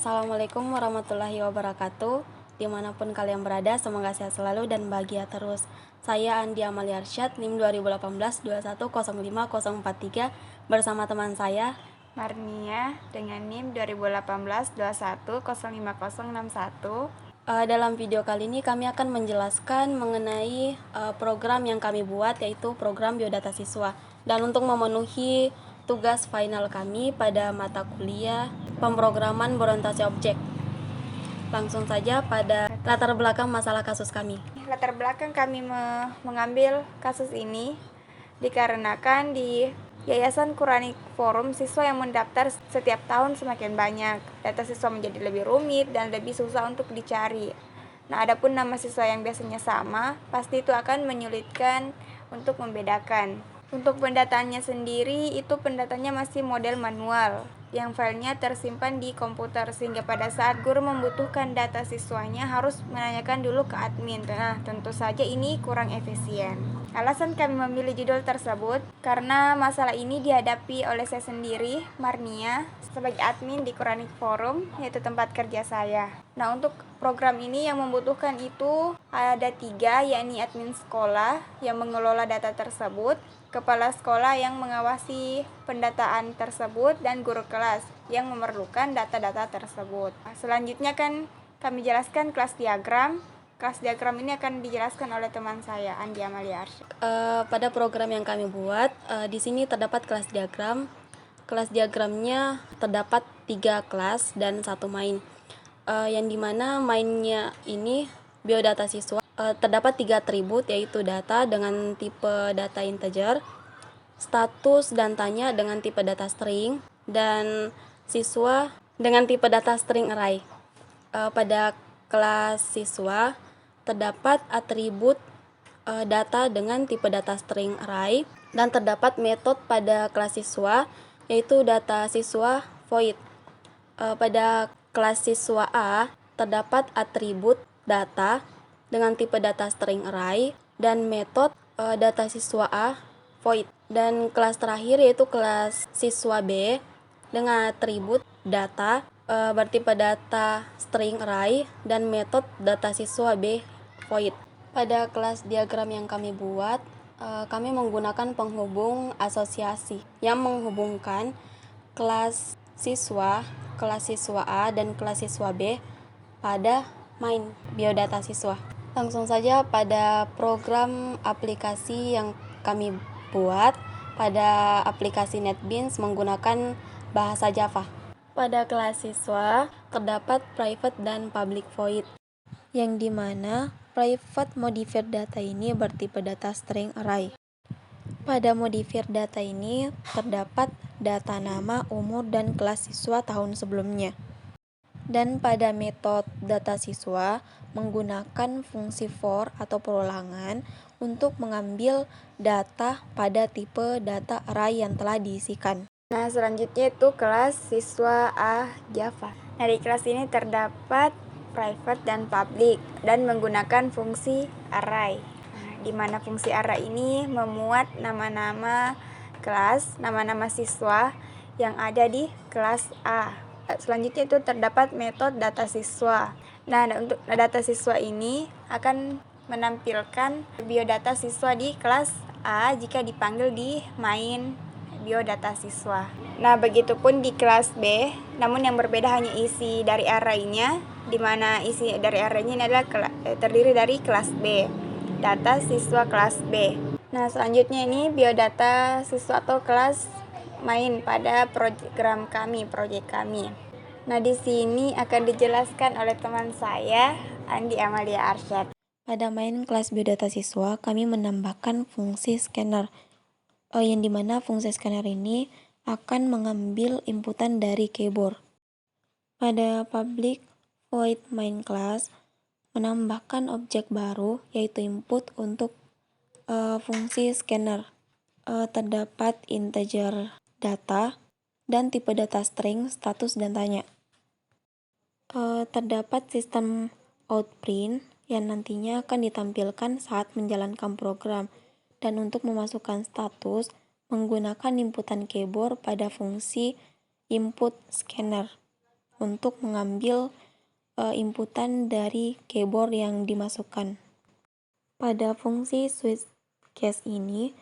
Assalamualaikum warahmatullahi wabarakatuh. Dimanapun kalian berada, semoga sehat selalu dan bahagia terus. Saya Andi Amalia Arsyad, NIM 2018-2105-043 bersama teman saya Marnia dengan NIM 2018-2105-061. Dalam video kali ini kami akan menjelaskan mengenai program yang kami buat, yaitu program biodata siswa. Dan untuk memenuhi tugas final kami pada mata kuliah pemrograman berorientasi objek, langsung saja pada latar belakang masalah kasus kami. Latar belakang kami mengambil kasus ini dikarenakan di Yayasan Quranic Forum siswa yang mendaftar setiap tahun semakin banyak. Data siswa menjadi lebih rumit dan lebih susah untuk dicari. Nah, adapun nama siswa yang biasanya sama, pasti itu akan menyulitkan untuk membedakan. Untuk pendataannya sendiri, itu pendatanya masih model manual, yang filenya tersimpan di komputer, sehingga pada saat guru membutuhkan data siswanya harus menanyakan dulu ke admin. Nah, tentu saja ini kurang efisien. Alasan kami memilih judul tersebut karena masalah ini dihadapi oleh saya sendiri, Marnia, sebagai admin di Quranic Forum, yaitu tempat kerja saya. Nah, untuk program ini yang membutuhkan itu ada 3, yakni admin sekolah yang mengelola data tersebut, kepala sekolah yang mengawasi pendataan tersebut, dan guru kelas yang memerlukan data-data tersebut. Selanjutnya kan kami jelaskan kelas diagram. Kelas diagram ini akan dijelaskan oleh teman saya, Andi Amalia Arsyad. Pada program yang kami buat, di sini terdapat kelas diagram. Kelas diagramnya terdapat 3 kelas dan 1 main. Yang dimana mainnya ini biodata siswa. Terdapat 3 atribut, yaitu data dengan tipe data integer, status dan tanya dengan tipe data string, dan siswa dengan tipe data string array. Pada kelas siswa terdapat atribut data dengan tipe data string array, dan terdapat metode pada kelas siswa, yaitu data siswa void. Pada kelas siswa A terdapat atribut data dengan tipe data string array dan metode data siswa A void. Dan kelas terakhir yaitu kelas siswa B dengan atribut data bertipe data string array dan metode data siswa B void. Pada kelas diagram yang kami buat, kami menggunakan penghubung asosiasi yang menghubungkan kelas siswa A dan kelas siswa B pada main biodata siswa. Langsung saja pada program aplikasi yang kami buat pada aplikasi NetBeans menggunakan bahasa Java. Pada kelas siswa terdapat private dan public void, yang dimana private modifier data ini bertipe data string array. Pada modifier data ini terdapat data nama, umur, dan kelas siswa tahun sebelumnya. Dan pada metode data siswa menggunakan fungsi for atau perulangan untuk mengambil data pada tipe data array yang telah diisikan. Nah, selanjutnya itu kelas siswa A Java. Nah, di kelas ini terdapat private dan public dan menggunakan fungsi array. Nah, di mana fungsi array ini memuat nama-nama kelas, nama-nama siswa yang ada di kelas A. Selanjutnya itu terdapat metode data siswa. Nah, untuk data siswa ini akan menampilkan biodata siswa di kelas A jika dipanggil di main biodata siswa. Nah, begitupun di kelas B, namun yang berbeda hanya isi dari array-nya, di mana isi dari array-nya ini adalah terdiri dari kelas B, data siswa kelas B. Nah, selanjutnya ini biodata siswa atau kelas main pada program kami, proyek kami. Nah, di sini akan dijelaskan oleh teman saya, Andi Amalia Arsyad. Pada main kelas biodata siswa, kami menambahkan fungsi scanner, yang dimana fungsi scanner ini akan mengambil inputan dari keyboard. Pada public void main class menambahkan objek baru, yaitu input untuk fungsi scanner. Terdapat integer data dan tipe data string, status, dan tanya. Terdapat sistem outprint yang nantinya akan ditampilkan saat menjalankan program, dan untuk memasukkan status menggunakan inputan keyboard pada fungsi input scanner. untuk mengambil inputan dari keyboard yang dimasukkan. Pada fungsi switch case ini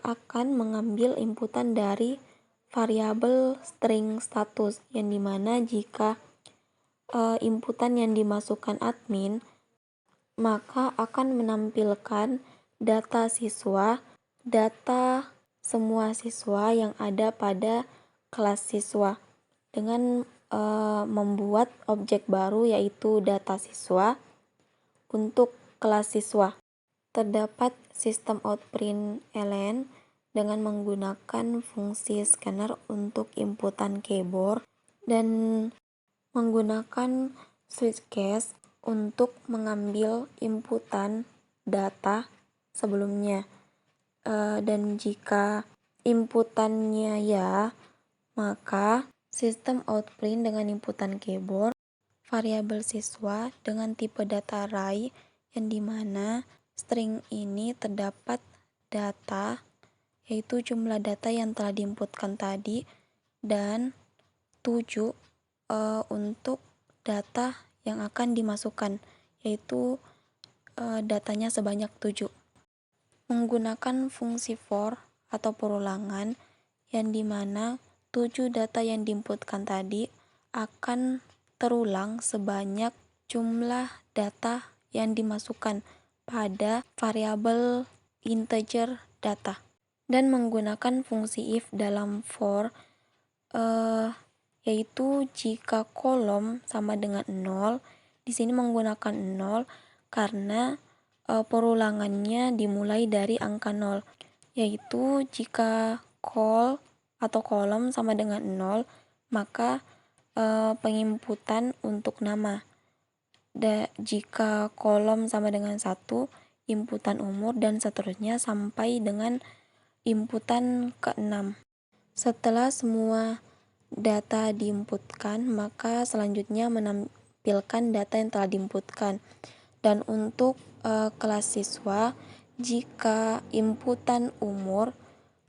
akan mengambil inputan dari variabel string status, yang dimana jika inputan yang dimasukkan admin, maka akan menampilkan data siswa, data semua siswa yang ada pada kelas siswa dengan membuat objek baru yaitu data siswa untuk kelas siswa. Terdapat sistem outprint ln dengan menggunakan fungsi scanner untuk inputan keyboard dan menggunakan switch case untuk mengambil inputan data sebelumnya. Dan jika inputannya ya, maka sistem outprint dengan inputan keyboard variabel siswa dengan tipe data array, yang dimana string ini terdapat data yaitu jumlah data yang telah diinputkan tadi dan 7 untuk data yang akan dimasukkan, yaitu datanya sebanyak 7. Menggunakan fungsi for atau perulangan, yang dimana 7 data yang diinputkan tadi akan terulang sebanyak jumlah data yang dimasukkan pada variabel integer data. Dan menggunakan fungsi if dalam for, yaitu jika kolom sama dengan 0, di sini menggunakan 0 karena perulangannya dimulai dari angka 0, yaitu jika col atau kolom sama dengan 0, maka penginputan untuk nama. Jika kolom sama dengan 1, inputan umur dan seterusnya sampai dengan inputan ke-6. Setelah semua data diinputkan, maka selanjutnya menampilkan data yang telah diinputkan. Dan untuk kelas siswa, jika inputan umur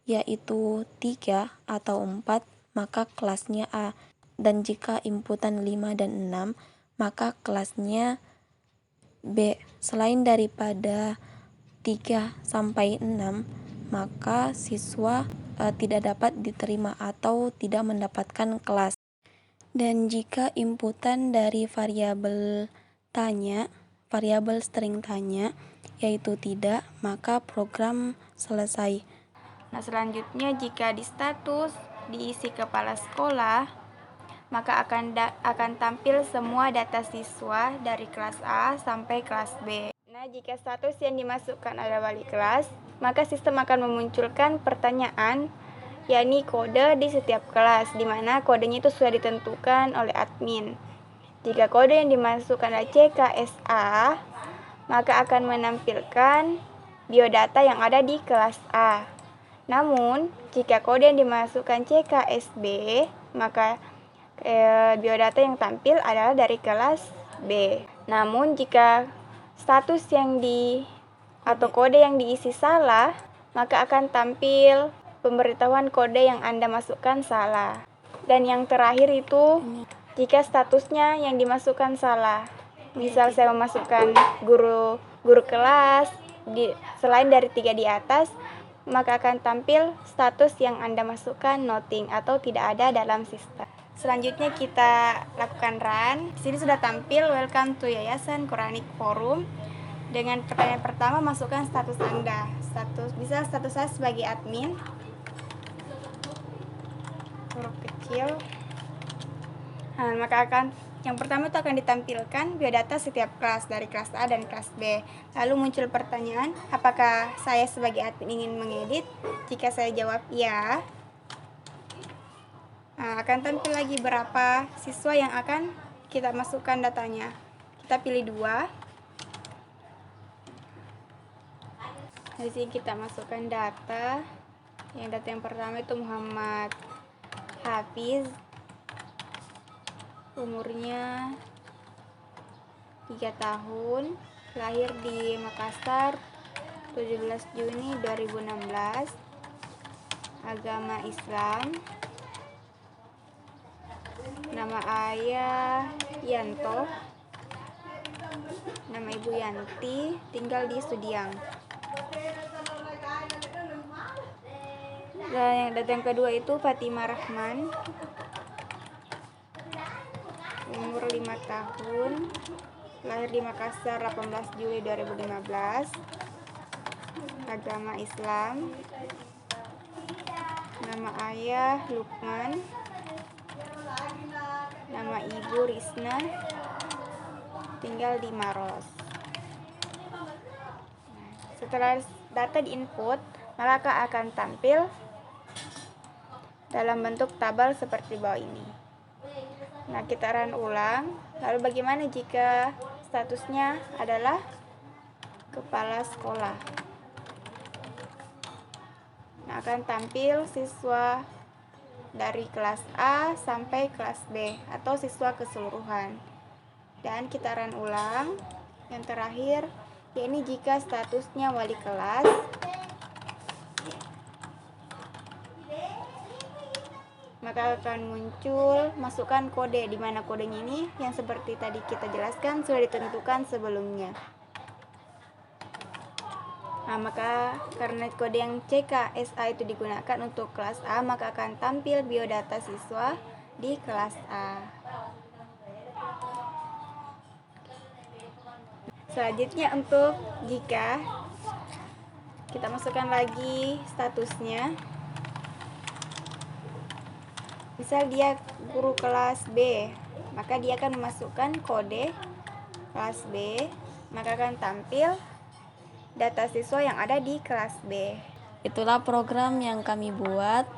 yaitu 3 atau 4, maka kelasnya A. Dan jika inputan 5 dan 6, maka kelasnya B. Selain daripada 3 sampai 6, maka siswa tidak dapat diterima atau tidak mendapatkan kelas. Dan jika inputan dari variabel string tanya, yaitu tidak, maka program selesai. Nah, selanjutnya jika di status diisi kepala sekolah, maka akan tampil semua data siswa dari kelas A sampai kelas B. Nah, jika status yang dimasukkan adalah wali kelas, maka sistem akan memunculkan pertanyaan, yakni kode di setiap kelas, di mana kodenya itu sudah ditentukan oleh admin. Jika kode yang dimasukkan adalah CKSA, maka akan menampilkan biodata yang ada di kelas A. Namun, jika kode yang dimasukkan CKSB, maka biodata yang tampil adalah dari kelas B. Namun, jika status atau kode yang diisi salah, maka akan tampil pemberitahuan kode yang Anda masukkan salah. Dan yang terakhir itu, jika statusnya yang dimasukkan salah. Misal saya memasukkan guru kelas selain dari 3 di atas, maka akan tampil status yang Anda masukkan nothing atau tidak ada dalam sistem. Selanjutnya kita lakukan run. Di sini sudah tampil welcome to Yayasan Quranic Forum. Dengan pertanyaan pertama, masukkan status Anda. Status saya sebagai admin. Huruf kecil. Nah, maka yang pertama itu akan ditampilkan biodata setiap kelas dari kelas A dan kelas B. Lalu muncul pertanyaan, apakah saya sebagai admin ingin mengedit? Jika saya jawab ya, akan tampil lagi berapa siswa yang akan kita masukkan datanya. Kita pilih 2. Di sini kita masukkan data. Data yang pertama itu Muhammad Hafiz. Umurnya 3 tahun, lahir di Makassar 17 Juni 2016, agama Islam, Nama ayah Yanto, nama ibu Yanti, tinggal di Sudiang. Dan yang kedua itu Fatima Rahman, umur 5 tahun, lahir di Makassar 18 Juli 2015, agama Islam. Nama ayah Lukman, nama ibu Risna, tinggal di Maros. Setelah data diinput, maka akan tampil dalam bentuk tabel seperti bawah ini. Nah, kita run ulang. Lalu bagaimana jika statusnya adalah kepala sekolah? Nah, akan tampil siswa dari kelas A sampai kelas B atau siswa keseluruhan. Dan kita run ulang. Yang terakhir, yakni jika statusnya wali kelas, maka akan muncul masukkan kode, di mana kodenya ini yang seperti tadi kita jelaskan sudah ditentukan sebelumnya. Nah, maka karena kode yang CKSA itu digunakan untuk kelas A, maka akan tampil biodata siswa di kelas A. Selanjutnya untuk jika kita masukkan lagi statusnya, misal dia guru kelas B, maka dia akan memasukkan kode kelas B, maka akan tampil data siswa yang ada di kelas B. Itulah program yang kami buat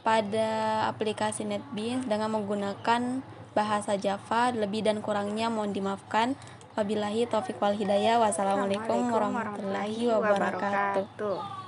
pada aplikasi NetBeans dengan menggunakan bahasa Java. Lebih dan kurangnya mohon dimaafkan. Wabillahi taufiq wal hidayah. Wassalamualaikum warahmatullahi wabarakatuh.